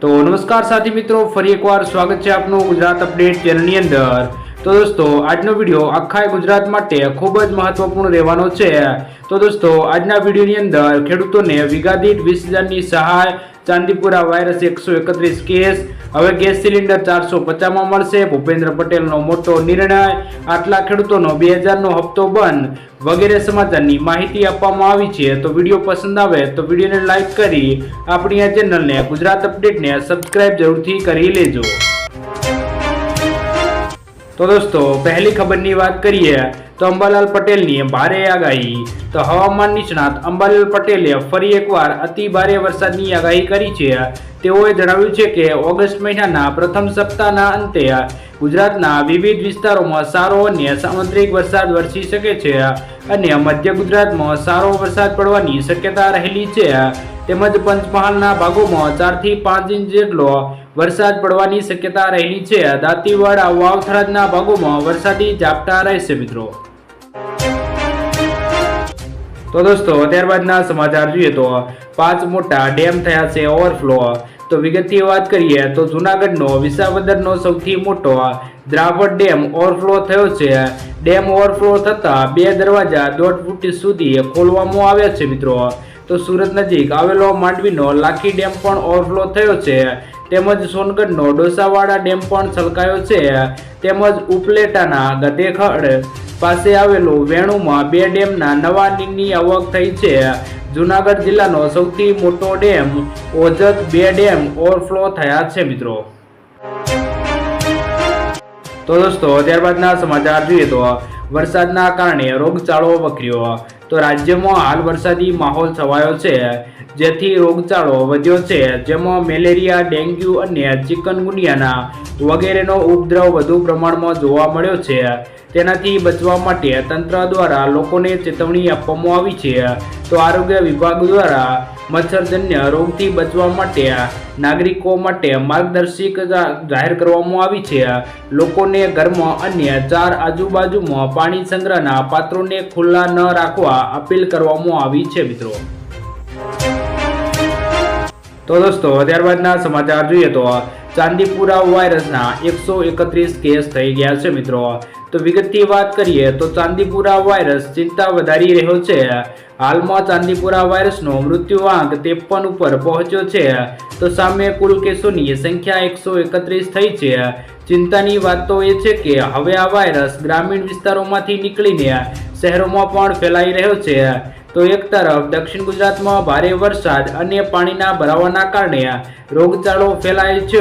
तो नमस्कार साथी मित्रों, फरी एक बार स्वागत है आपनो गुजरात अपडेट चैनलनी अंदर। तो दोस्तों આજનો વિડિયો આખા ગુજરાત માટે ખૂબ જ મહત્વપૂર્ણ રહેવાનો છે। તો दोस्तों આજના વિડિયોની અંદર ખેડૂતોને વીઘા દીઠ 20,000ની સહાય, ચાંદીપુરા વાયરસ 131 કેસ, હવે ગેસ સિલિન્ડર 450 માં મળશે, ભૂપેન્દ્ર પટેલનો મોટો નિર્ણય, આટલા ખેડૂતોનો 2000નો હપ્તો બંધ વગેરે સમાચારની માહિતી આપવામાં આવી છે। તો વિડિયો પસંદ આવે તો વિડિયોને લાઈક કરી આપણી આ ચેનલને ગુજરાત અપડેટને સબસ્ક્રાઇબ જરૂરથી કરી લેજો। तो दोस्तों पहली खबर की बात करिए तो अंबालाल पटेल की भारे आगाही। तो हवामान निष्णात अंबालाल पटेले फरी एक बार अति भारे वरसाद की आगाही करी है। तेओए जणाव्युं छे के ऑगस्ट महीना प्रथम सप्ताहना अंते गुजरातना विविध विस्तारों में सारो अने सामुद्रिक वरसाद वरसी शके छे अने मध्य गुजरात में सारो वरसाद पड़वानी शक्यता रहेली छे। तेमज पंचमहालना भागोमां 4 થી 5 इंच जेटलो वरसाद पड़वानी शक्यता रहेली छे। दांतीवाड़ा वावथराजना भागोमां वरसादी झापटा रहेशे मित्रों। तो दोस्तों त्यारबादना समाचार जोईए तो 5 मोटा डेम थया छे ओवरफ्लो। तो विगतथी वात करीए तो जूनागढ़नो विसावदरनो सौथी मोटो द्रावड डेम ओवरफ्लो थयो छे। डेम ओवरफ्लो थता 2 दरवाजा 1.5 फूट सुधी खोलवामां आव्या छे मित्रों। तो सूरत नजीक आवेलो मांडवीनो लाखी डेम पण ओवरफ्लो थयो छे। तेमज सोनगढ़नो डोसावाड़ा डेम पण छलकायो छे। तेमज उपलेटाना गधेखड़ पासे आवेलो वेणुमां 2 डेमना नवा नीરની આવક થઈ છે। जूनागढ़ जिल्लानो सौथी मोटो डेम ओजत 2 डेम ओवरफ्लो थया छे मित्रों। तो दोस्तों त्यारबादना समाचार जोईए तो वरसादना कारणे रोगचाळो वकर्यो। तो राज्य में हाल वरसादी माहौल छवायो छे, जेथी रोगचाळो वध्यो छे, जेमां मेलेरिया, डेंग्यू अने चिकनगुनियाना वगैरेनो उपद्रव वधु प्रमाणमां जोवा मळ्यो छे। तेनाथी बचवा माटे तंत्र द्वारा लोकोने चेतवणी आपवामां आवी छे। तो आरोग्य विभाग द्वारा मच्छरजन्य रोगथी बचवा माटे नागरिको माटे मार्गदर्शिका जाहेर करवामां आवी छे। लोकोने घरमां अन्य 4 आजुबाजुमां पाणी संग्रहना पात्रोने खुल्ला न राखवा अपील करवामां आवी छे मित्रों। तो दोस्तों त्यारबादना समाचार जोईए तो चांदीपुरा वायरसना 131 केस थई गया छे मित्रों। तो विगतथी बात करिए तो चांदीपुरा वायरस चिंता वधारी रह्यो छे। हाल में चांदीपुरा वायरसनो मृत्युआंक 53 पर पहोंच्यो छे। तो सामे कुल केसोनी संख्या 131 थई छे। चिंतानी वात तो ए छे के हवे आ वायरस ग्रामीण विस्तारोमांथी निकळीने शहेरोमां पण फैलाई रह्यो छे। तो एक तरफ दक्षिण गुजरात में भारे वरसाद अने पाणीना भरावाना कारणे रोगचाळो फैलाय छे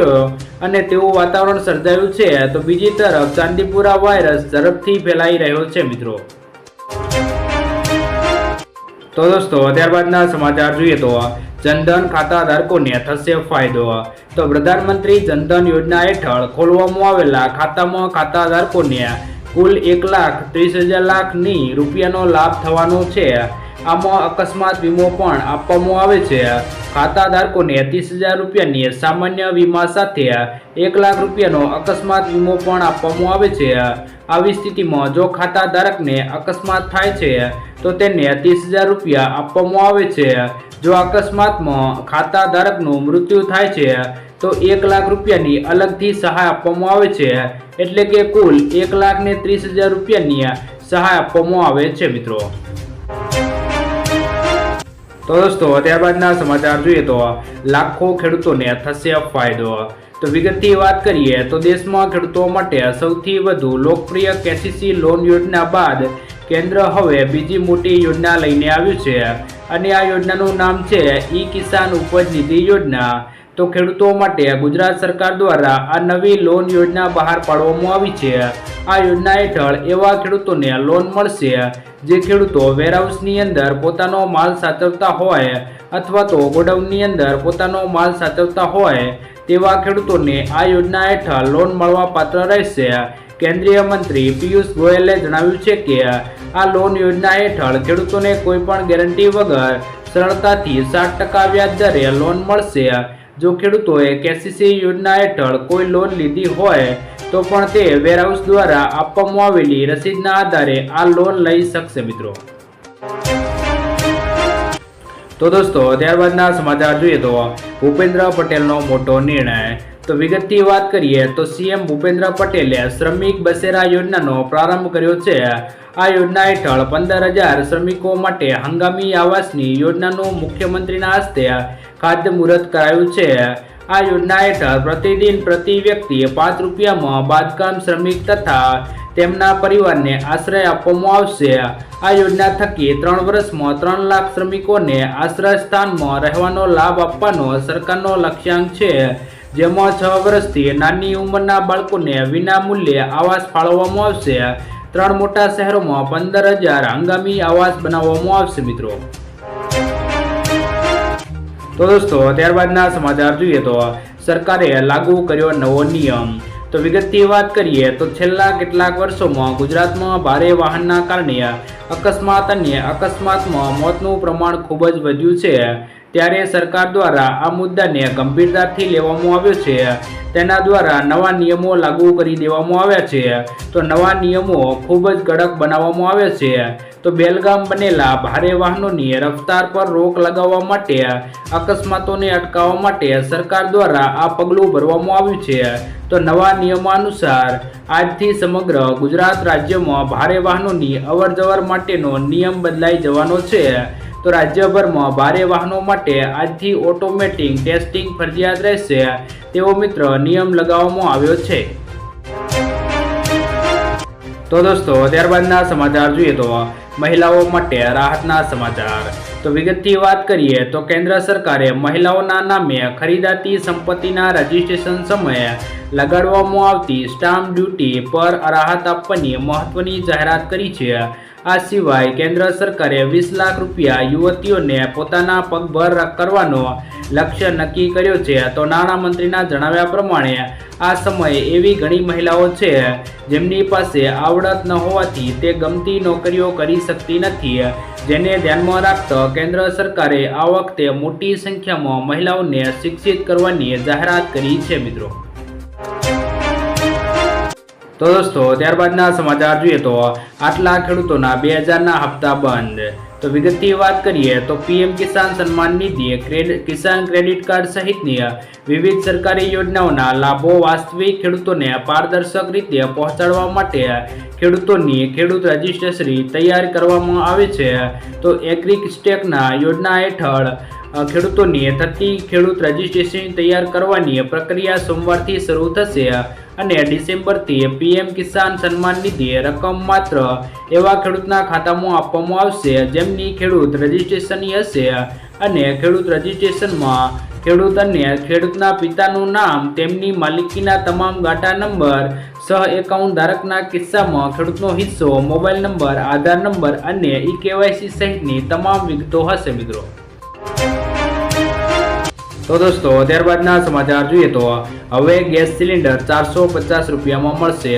अने तेवुं वातावरण सर्जायुं छे। तो बीजी तरफ चांदीपुरा वायरस झड़पथी फैलाई रह्यो छे मित्रों। तो दोस्तों त्यारबादना समाचार जोईए तो जनधन खाता धारकोने थशे फायदो। तो प्रधानमंत्री जनधन योजना हेठळ खोलवामां आवेला खातामां खाता धारकोने कुल 1,30,000 રૂપિયાનો લાભ થવાનો છે। આમાં અકસ્માત વીમો પણ આપવામાં આવે છે। ખાતા ધારકોને 30,000 રૂપિયાની સામાન્ય વીમા સાથે 1,00,000 રૂપિયાનો અકસ્માત વીમો પણ આપવામાં આવે છે। આવી સ્થિતિમાં જો ખાતા ધારકને અકસ્માત થાય છે તો તેને 30,000 રૂપિયા આપવામાં આવે છે। જો અકસ્માતમાં ખાતા ધારકનું મૃત્યુ થાય છે तो 1,00,000 રૂપિયાની अलगथी सहाय આપવામાં આવે છે। એટલે કે કુલ 1,30,000 રૂપિયાની સહાય આપવામાં આવે છે મિત્રો। तो दोस्तों त्यारबादना समाचार जोईए तो लाखों खेडूतोने थशे फायदो। तो विगतथी बात करिए तो देश में खेडूतो माटे सौथी वधु लोकप्रिय केसीसी लोन योजना बाद केन्द्र हवे बीजी मोटी योजना लईने आव्युं छे अने आ योजनानुं नाम छे ई किसान उपज निधि योजना। तो खेडूतो माटे गुजरात सरकार द्वारा आ नवी लोन योजना बहार पाडवामां आवी छे। आ योजना हेठळ एवा खेडूतोने लोन मळशे जे खेडूतो वेरहाउसनी अंदर पोतानो माल साचवता होय अथवा तो गोडाउननी अंदर पोतानो माल साचवता होय तेवा खेडूतोने आ योजना हेठळ लोन मळवा पात्र रहेशे। केंद्रीय मंत्री पीयूष गोयले जणाव्युं छे के आ लोन योजना हेठळ खेडूतोने कोईपण गेरंटी वगर सरळताथी 7% व्याज दरे लोन मळशे। जो खेडूतोए केसीसी योजना हेठळ कोई लोन लीधी होय तो पण ते वेरहाउस द्वारा आपवामां आवेली रसीदना आधारे आ लोन लई शकशे मित्रों। તો દોસ્તો ત્યારબાદના સમાચાર જોઈએ તો ભૂપેન્દ્ર પટેલનો મોટો નિર્ણય। તો વિગતથી વાત કરીએ તો સીએમ ભૂપેન્દ્ર પટેલે શ્રમિક બસેરા યોજનાનો પ્રારંભ કર્યો છે। આ યોજના હેઠળ 15,000 શ્રમિકો માટે હંગામી આવાસની યોજનાનું મુખ્યમંત્રીના હસ્તે ખાતમુહૂર્ત કરાયું છે। આ યોજના હેઠળ પ્રતિદિન પ્રતિ વ્યક્તિ 5 રૂપિયામાં બાંધકામ શ્રમિક તથા તેમના પરિવારને આશ્રય આપવામાં આવશે। આ યોજના થકી 3 વર્ષમાં 3 લાખ શ્રમિકોને આશ્રય સ્થાનમાં રહેવાનો લાભ આપવાનો સરકારનો લક્ષ્યાંક છે, જેમાં 6 વર્ષથી નાની ઉંમરના બાળકોને વિના મૂલ્યે આવાસ ફાળવવામાં આવશે। 3 મોટા શહેરોમાં 15,000 હંગામી આવાસ બનાવવામાં આવશે મિત્રો। તો દોસ્તો ત્યારબાદના સમાચાર જોઈએ તો સરકારે લાગુ કર્યો નવો નિયમ। તો વિગતથી વાત કરીએ તો છેલ્લા કેટલાક વર્ષોમાં ગુજરાતમાં ભારે વાહનના કારણે અકસ્માત અને અકસ્માતમાં મોતનું પ્રમાણ ખૂબ જ વધ્યું છે, ત્યારે સરકાર દ્વારા આ મુદ્દાને ગંભીરતાથી લેવામાં આવ્યો છે। તેના દ્વારા નવા નિયમો લાગુ કરી દેવામાં આવ્યા છે। તો નવા નિયમો ખૂબ જ કડક બનાવવામાં આવ્યા છે। તો બેલગામ બનેલા ભારે વાહનોની રફતાર પર રોક લગાવવા માટે અકસ્માતોને અટકાવવા માટે સરકાર દ્વારા આ પગલું ભરવામાં આવ્યું છે। તો નવા નિયમો અનુસાર આજથી સમગ્ર ગુજરાત રાજ્યમાં ભારે વાહનોની અવરજવર માટેનો નિયમ બદલાઈ જવાનો છે। તો રાજ્યભરમાં ભારે વાહનો માટે આજથી ઓટોમેટિક ટેસ્ટિંગ ફરજિયાત રહેશે તેવો મિત્ર નિયમ લગાવવામાં આવ્યો છે। તો દોસ્તો ત્યારબાદના સમાચાર જોઈએ તો મહિલાઓ માટે રાહતના સમાચાર। તો વિગતથી વાત કરીએ તો કેન્દ્ર સરકારે મહિલાઓના નામે ખરીદાતી સંપત્તિના રજીસ્ટ્રેશન સમયે લગાડવામાં આવતી સ્ટામ્પ ડ્યુટી પર રાહત આપવાની મહત્વની જાહેરાત કરી છે। આ સિવાય કેન્દ્ર સરકારે 20 લાખ રૂપિયા યુવતીઓને પોતાના પગભર કરવાનો લક્ષ્ય નક્કી કર્યો છે। તો નાણામંત્રીના જણાવ્યા પ્રમાણે આ સમયે એવી ઘણી મહિલાઓ છે જેમની પાસે આવડત ન હોવાથી તે ગમતી નોકરીઓ કરી શકતી નથી, જેને ધ્યાનમાં રાખતા કેન્દ્ર સરકારે આ વખતે મોટી સંખ્યામાં મહિલાઓને શિક્ષિત કરવાની જાહેરાત કરી છે મિત્રો। તો દોસ્તો ત્યારબાદના સમાચાર જોઈએ તો આટલા ખેડૂતોના 2000ના હપ્તા બંધ। તો વિગતથી વાત કરીએ તો પીએમ કિસાન સન્માન નિધિ, કિસાન ક્રેડિટ કાર્ડ સહિતની વિવિધ સરકારી યોજનાઓના લાભો વાસ્તવિક ખેડૂતોને પારદર્શક રીતે પહોંચાડવા માટે ખેડૂતોની ખેડૂત રજિસ્ટ્રી તૈયાર કરવામાં આવે છે। તો એગ્રીસ્ટેકના યોજના હેઠળ ખેડૂતોની થતી ખેડૂત રજિસ્ટ્રેશન તૈયાર કરવાની પ્રક્રિયા સોમવારથી શરૂ થશે અને ડિસેમ્બરથી પીએમ કિસાન સન્માન નિધિ રકમ માત્ર એવા ખેડૂતના ખાતામાં આપવામાં આવશે જેમની ખેડૂત રજિસ્ટ્રેશનની હશે અને ખેડૂત રજિસ્ટ્રેશનમાં ખેડૂત અને ખેડૂતના પિતાનું નામ, તેમની માલિકીના તમામ ગાંઠા નંબર, સહ એકાઉન્ટ ધારકના કિસ્સામાં ખેડૂતનો હિસ્સો, મોબાઈલ નંબર, આધાર નંબર અને ઈ-કેવાયસી સહિતની તમામ વિગતો હશે મિત્રો। તો દોસ્તો ત્યારબાદના સમાચાર જોઈએ તો હવે ગેસ સિલિન્ડર 450 રૂપિયામાં મળશે।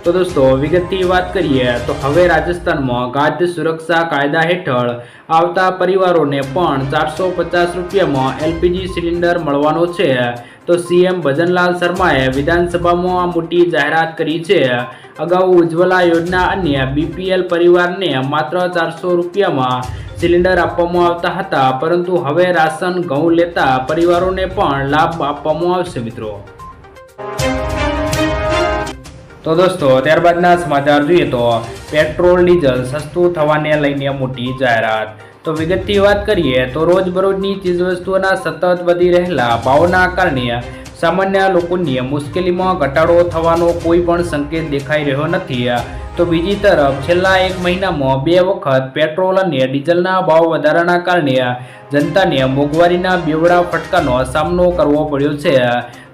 તો દોસ્તો વિગતથી વાત કરીએ તો હવે રાજસ્થાનમાં ખાદ્ય સુરક્ષા કાયદા હેઠળ આવતા પરિવારોને પણ 450 રૂપિયામાં એલપીજી સિલિન્ડર મળવાનો છે। તો સીએમ ભજનલાલ શર્માએ વિધાનસભામાં આ મોટી જાહેરાત કરી છે। અગાઉ ઉજ્જવલા યોજના અને બીપીએલ પરિવારને માત્ર 400 રૂપિયામાં સિલિન્ડર આપવામાં આવતા હતા, પરંતુ હવે રાશન ઘઉં લેતા પરિવારોને પણ લાભ આપવામાં આવશે મિત્રો। તો દોસ્તો ત્યારબાદના સમાચાર જોઈએ તો પેટ્રોલ ડીઝલ સસ્તું થવાને લઈને મોટી જાહેરાત। તો વિગતથી વાત કરીએ તો રોજબરોજની ચીજવસ્તુઓના સતત વધી રહેલા ભાવના કારણે સામાન્ય લોકોની મુશ્કેલીમાં ઘટાડો થવાનો કોઈ પણ સંકેત દેખાઈ રહ્યો નથી। તો બીજી તરફ છેલ્લા 1 મહિનામાં 2 વખત પેટ્રોલ અને ડીઝલના ભાવ વધારાના કારણે જનતાને મોંઘવારીના બેવડા ફટકાનો સામનો કરવો પડ્યો છે।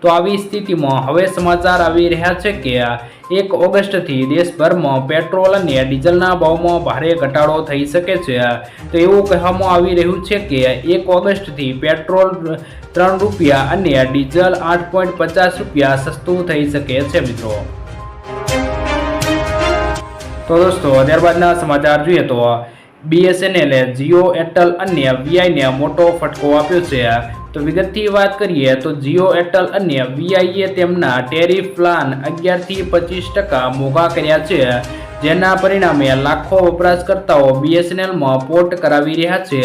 તો આવી સ્થિતિમાં હવે સમાચાર આવી રહ્યા છે કે 1 ઓગસ્ટથી દેશભરમાં પેટ્રોલ અને ડીઝલના ભાવમાં ભારે ઘટાડો થઈ શકે છે। તો એવું કહેવામાં આવી રહ્યું છે કે 1 ઓગસ્ટથી પેટ્રોલ 3 રૂપિયા અને ડીઝલ 8.50 રૂપિયા સસ્તું થઈ શકે છે મિત્રો। તો દોસ્તો ત્યારબાદના સમાચાર જોઈએ તો બીએસએનએલે જીઓ, એરટેલ અને વીઆઈને મોટો ફટકો આપ્યો છે। તો વિગતથી વાત કરીએ તો જીઓ, એરટેલ અને વીઆઈએ તેમના ટેરિફ પ્લાન 11 થી 25% મોંઘા કર્યા છે। જેના પરિણામે લાખો વપરાશકર્તાઓ BSNLમાં પોર્ટ કરાવી રહ્યા છે।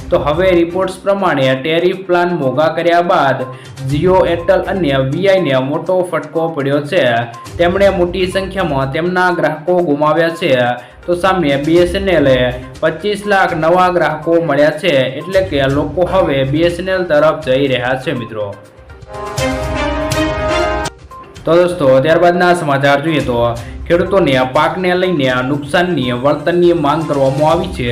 તો હવે રિપોર્ટ્સ પ્રમાણે ટેરિફ પ્લાન મોંઘા કર્યા બાદ જીઓ, એરટેલ અને VIને મોટો ફટકો પડ્યો છે। તેમણે મોટી સંખ્યામાં તેમના ગ્રાહકો ગુમાવ્યા છે। તો સામે BSNLએ 25 લાખ નવા ગ્રાહકો મળ્યા છે, એટલે કે લોકો હવે BSNL તરફ જઈ રહ્યા છે મિત્રો। તો દોસ્તો ત્યારબાદના સમાચાર જોઈએ તો ખેડૂતોને પાકને લઈને નુકસાનની વળતરની માંગ કરવામાં આવી છે।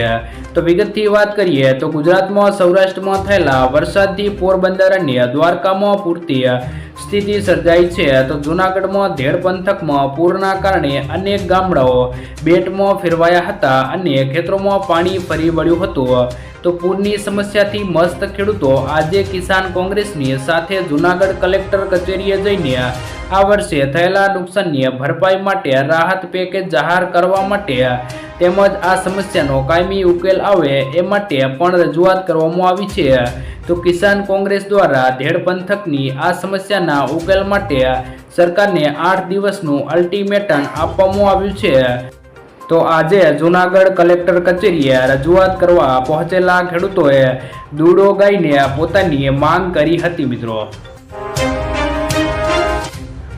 તો વિગતથી વાત કરીએ તો ગુજરાતમાં સૌરાષ્ટ્રમાં થયેલા વરસાદથી પોરબંદર અને દ્વારકામાં પૂરતી સ્થિતિ સર્જાઈ છે। તો જૂનાગઢમાં ધેડ પંથકમાં પૂરના કારણે અનેક ગામડાઓ બેટમાં ફેરવાયા હતા અને ખેતરોમાં પાણી ફરી વળ્યું હતું। તો પૂરની સમસ્યાથી મસ્ત ખેડૂતો આજે કિસાન કોંગ્રેસની સાથે જૂનાગઢ કલેક્ટર કચેરીએ જઈને આ વર્ષે થયેલા નુકસાનની ભરપાઈ માટે રાહત પેકેજ જાહેર કરવા માટે તેમજ આ સમસ્યાનો કાયમી ઉકેલ આવે એ માટે પણ રજૂઆત કરવામાં આવી છે। તો કિસાન કોંગ્રેસ દ્વારા ધેડ પંથકની આ સમસ્યાના ઉકેલ માટે સરકારને 8 દિવસનું અલ્ટિમેટમ આપવામાં આવ્યું છે। તો આજે જૂનાગઢ કલેક્ટર કચેરીએ રજૂઆત કરવા પહોંચેલા ખેડૂતોએ દૂડો ગાઈને પોતાની માંગ કરી હતી મિત્રો।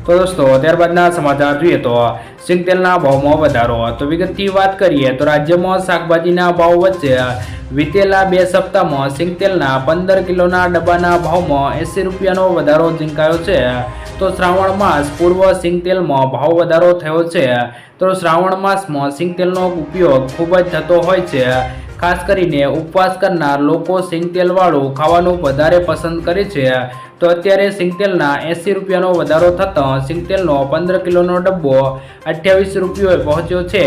તો દોસ્તો ત્યારબાદના સમાચાર જોઈએ તો સિંગતેલના ભાવમાં વધારો। તો વિગતથી વાત કરીએ તો રાજ્યમાં શાકભાજીના ભાવ વચ્ચે વીતેલા 2 સપ્તાહમાં સિંગતેલના 15 કિલોના ડબ્બાના ભાવમાં 80 રૂપિયાનો વધારો ઝીંકાયો છે। તો શ્રાવણ માસ પૂર્વ સિંગતેલમાં ભાવ વધારો થયો છે। તો શ્રાવણ માસમાં સિંગતેલનો ઉપયોગ ખૂબ જ થતો હોય છે। ખાસ કરીને ઉપવાસ કરનાર લોકો સિંગતેલવાળું ખાવાનું વધારે પસંદ કરે છે। તો અત્યારે સિંગતેલના 80 રૂપિયાનો વધારો થતાં સિંગતેલનો 15 કિલોનો ડબ્બો 28 રૂપિયાએ પહોંચ્યો છે।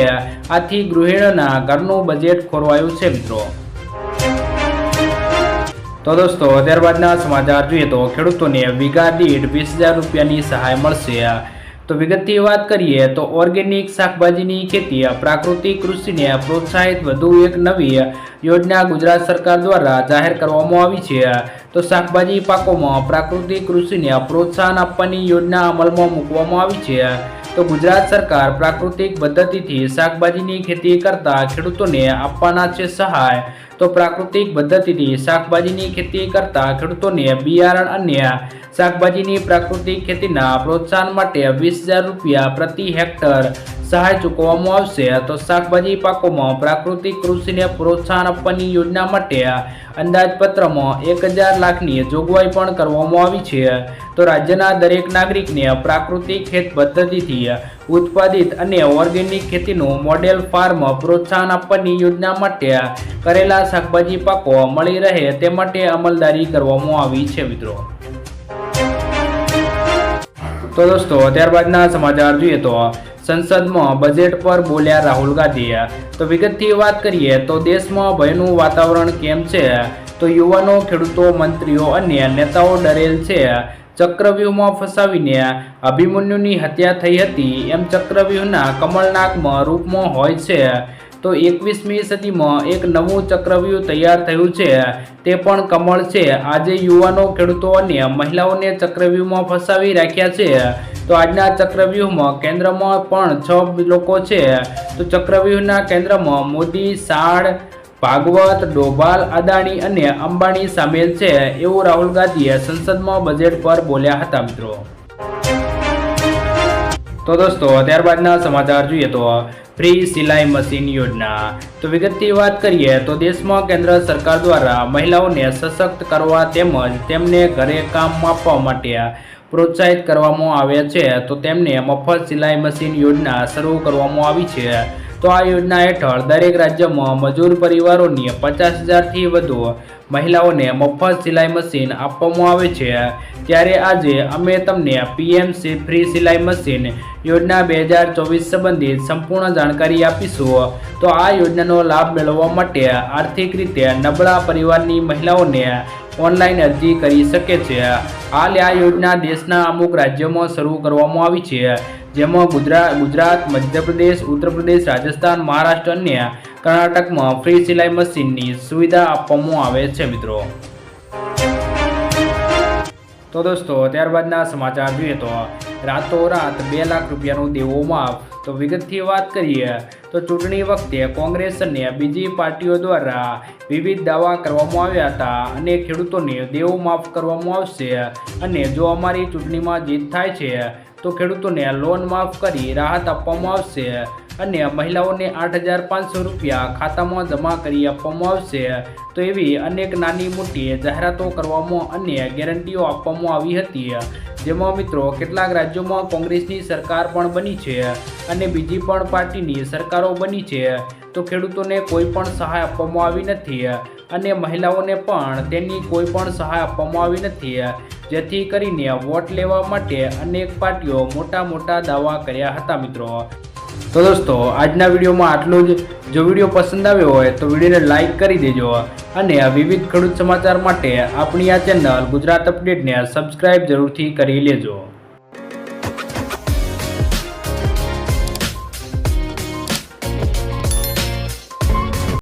આથી ગૃહિણીના ઘરનું બજેટ ખોરવાયું છે મિત્રો। તો દોસ્તો ત્યારબાદના સમાચાર જોઈએ તો ખેડૂતોને વીઘા દીઠ 20,000 રૂપિયાની સહાય મળશે। તો વિગતથી વાત કરીએ તો ઓર્ગેનિક શાકભાજીની ખેતી, પ્રાકૃતિક કૃષિને પ્રોત્સાહિત વધુ એક નવી યોજના ગુજરાત સરકાર દ્વારા જાહેર કરવામાં આવી છે। તો શાકભાજી પાકોમાં પ્રાકૃતિક કૃષિને પ્રોત્સાહન આપવાની યોજના અમલમાં મૂકવામાં આવી છે। તો ગુજરાત સરકાર પ્રાકૃતિક પદ્ધતિથી શાકભાજીની ખેતી કરતા ખેડૂતોને આપવાના છે સહાય। તો પ્રાકૃતિક પદ્ધતિથી શાકભાજીની ખેતી કરતા ખેડૂતોને બિયારણ અને શાકભાજીની પ્રાકૃતિક ખેતીના પ્રોત્સાહન માટે 20,000 રૂપિયા પ્રતિ હેક્ટર સહાય ચૂકવવામાં આવશે। તો શાકભાજી પાકોમાં પ્રાકૃતિક કૃષિને પ્રોત્સાહન આપવાની યોજના માટે અંદાજપત્રમાં 1,000 લાખની જોગવાઈ પણ કરવામાં આવી છે। તો રાજ્યના દરેક નાગરિકને પ્રાકૃતિક ખેત પદ્ધતિથી ઉત્પાદિત અને ઓર્ગેનિક ખેતીનું મોડેલ ફાર્મ પ્રોત્સાહન આપવાની યોજના માટે કરેલા શાકભાજી પાકો મળી રહે તે માટે અમલદારી કરવામાં આવી છે મિત્રો। તો દોસ્તો ત્યારબાદના સમાચાર જોઈએ તો સંસદમાં બજેટ પર બોલ્યા રાહુલ ગાંધી। તો વિગતથી વાત કરીએ તો દેશમાં ભયનું વાતાવરણ કેમ છે? તો યુવાનો, ખેડૂતો, મંત્રીઓ અને નેતાઓ ડરેલ છે। ચક્રવ્યૂહમાં ફસાવીને અભિમન્યુની હત્યા થઈ હતી એમ ચક્રવ્યૂહના કમળનાગમાં રૂપમાં હોય છે। તો 21મી સદીમાં એક નવું ચક્રવ્યૂહ તૈયાર થયું છે, તે પણ કમળ છે। આજે યુવાનો, ખેડૂતો અને મહિલાઓને ચક્રવ્યૂહમાં ફસાવી રાખ્યા છે। તો આજના ચક્રવ્યૂહમાં કેન્દ્રમાં પણ 6 લોકો છે। તો ચક્રવ્યૂહના કેન્દ્રમાં મોદી, શાહ, ભાગવત, ડોભાલ, અદાણી અને અંબાણી સામેલ છે એવું રાહુલ ગાંધીએ સંસદમાં બજેટ પર બોલ્યા હતા મિત્રો। તો દોસ્તો ત્યારબાદના સમાચાર જોઈએ તો ફ્રી સિલાઈ મશીન યોજના। તો વિગતથી વાત કરીએ તો દેશમાં કેન્દ્ર સરકાર દ્વારા મહિલાઓને સશક્ત કરવા તેમજ તેમને ઘરે કામ આપવા માટે પ્રોત્સાહિત કરવામાં આવે છે। તો તેમને મફત સિલાઈ મશીન યોજના શરૂ કરવામાં આવી છે। તો આ યોજના હેઠળ દરેક રાજ્યમાં મજૂર પરિવારોની 50,000થી વધુ મહિલાઓને મફત સિલાઈ મશીન આપવામાં આવે છે। ત્યારે આજે અમે તમને PM ફ્રી સિલાઈ મશીન યોજના 2024 સંબંધિત સંપૂર્ણ જાણકારી આપીશું। તો આ યોજનાનો લાભ મેળવવા માટે આર્થિક રીતે નબળા પરિવારની મહિલાઓને ઓનલાઈન અરજી કરી શકે છે। હાલ આ યોજના દેશના અમુક રાજ્યોમાં શરૂ કરવામાં આવી છે, જેમાં ગુજરાત, મધ્યપ્રદેશ, ઉત્તર પ્રદેશ, રાજસ્થાન, મહારાષ્ટ્ર અને કર્ણાટકમાં ફ્રી સિલાઈ મશીનની સુવિધા આપવામાં આવે છે મિત્રો। તો દોસ્તો ત્યારબાદના સમાચાર જોઈએ તો રાતોરાત 2 લાખ રૂપિયાનું દેવું માફ। તો તો વિગતથી વાત કરીએ તો ચૂંટણી વખતે કોંગ્રેસ અને બીજી પાર્ટીઓ દ્વારા વિવિધ દાવા કરવામાં આવ્યા હતા અને ખેડૂતોને દેવું માફ કરવામાં આવશે અને જો અમારી ચૂંટણીમાં જીત થાય છે તો ખેડૂતોને લોન માફ કરી રાહત આપવામાં આવશે અને મહિલાઓને 8,500 રૂપિયા ખાતામાં જમા કરી આપવામાં આવશે તો એવી અનેક નાની મોટી જાહેરાતો કરવામાં અને ગેરંટીઓ આપવામાં આવી હતી, જેમાં મિત્રો કેટલાક રાજ્યોમાં કોંગ્રેસની સરકાર પણ બની છે અને બીજી પણ પાર્ટીની સરકારો બની છે તો ખેડૂતોને કોઈ પણ સહાય આપવામાં આવી નથી અને મહિલાઓને પણ તેની કોઈ પણ સહાય આપવામાં આવી નથી, જેથી કરીને વોટ લેવા માટે અનેક પાર્ટીઓ મોટા દાવા કર્યા હતા મિત્રો। તો દોસ્તો આજના વિડીયોમાં આટલું જ। જો વિડીયો પસંદ આવ્યો હોય તો વિડીયોને લાઇક કરી દેજો અને વિવિધ ખેડૂત સમાચાર માટે આપણી આ ચેનલ ગુજરાત અપડેટને સબસ્ક્રાઇબ જરૂરથી કરી લેજો।